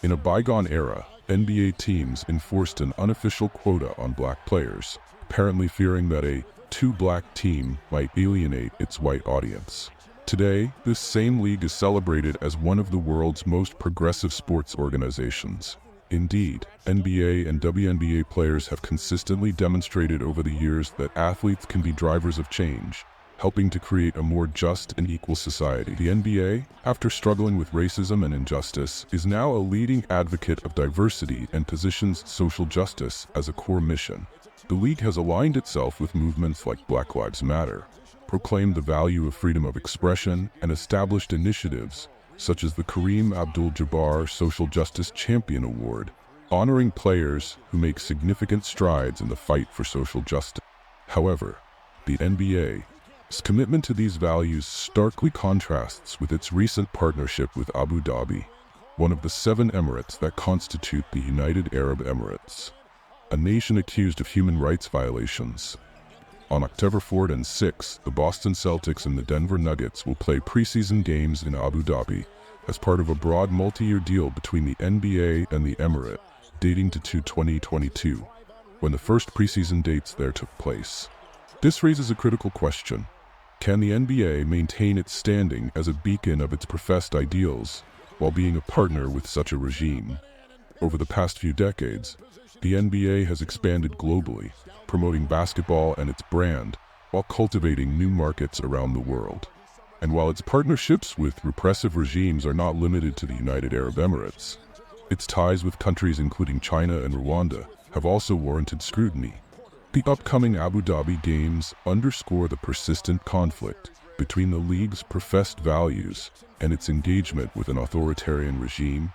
In a bygone era, NBA teams enforced an unofficial quota on black players, apparently fearing that a too-black team might alienate its white audience. Today, this same league is celebrated as one of the world's most progressive sports organizations. Indeed, N.B.A. and WNBA players have consistently demonstrated over the years that athletes can be drivers of change, helping to create a more just and equal society. The N.B.A., after struggling with racism and injustice, is now a leading advocate of diversity and positions social justice as a core mission. The league has aligned itself with movements like Black Lives Matter, proclaimed the value of freedom of expression, and established initiatives such as the Kareem Abdul-Jabbar Social Justice Champion Award, honoring players who make significant strides in the fight for social justice. However, the N.B.A.'s commitment to these values starkly contrasts with its recent partnership with Abu Dhabi, one of the 7 emirates that constitute the United Arab Emirates, a nation accused of human rights violations. On October 4 and 6, the Boston Celtics and the Denver Nuggets will play preseason games in Abu Dhabi as part of a broad multi-year deal between the N.B.A. and the Emirate, dating to 2022, when the first preseason dates there took place. This raises a critical question. Can the N.B.A. maintain its standing as a beacon of its professed ideals while being a partner with such a regime? Over the past few decades, the N.B.A. has expanded globally, promoting basketball and its brand, while cultivating new markets around the world. And while its partnerships with repressive regimes are not limited to the United Arab Emirates, its ties with countries including China and Rwanda have also warranted scrutiny. The upcoming Abu Dhabi Games underscore the persistent conflict between the league's professed values and its engagement with an authoritarian regime.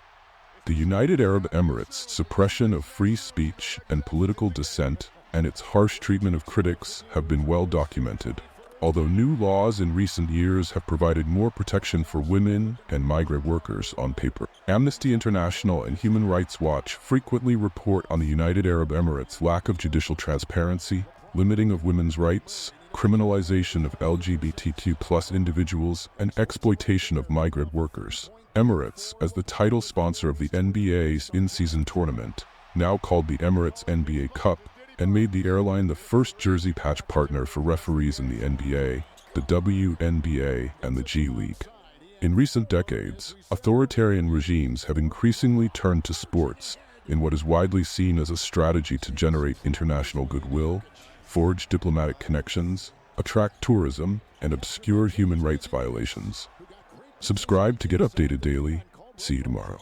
The United Arab Emirates' suppression of free speech and political dissent and its harsh treatment of critics have been well documented, although new laws in recent years have provided more protection for women and migrant workers on paper. Amnesty International and Human Rights Watch frequently report on the United Arab Emirates' lack of judicial transparency, limiting of women's rights, criminalization of LGBTQ+ individuals, and exploitation of migrant workers. Emirates, as the title sponsor of the N.B.A.'s in-season tournament, now called the Emirates N.B.A. Cup, and made the airline the first jersey patch partner for referees in the N.B.A., the WNBA, and the G League. In recent decades, authoritarian regimes have increasingly turned to sports in what is widely seen as a strategy to generate international goodwill, forge diplomatic connections, attract tourism, and obscure human rights violations. Subscribe to get updated daily. See you tomorrow.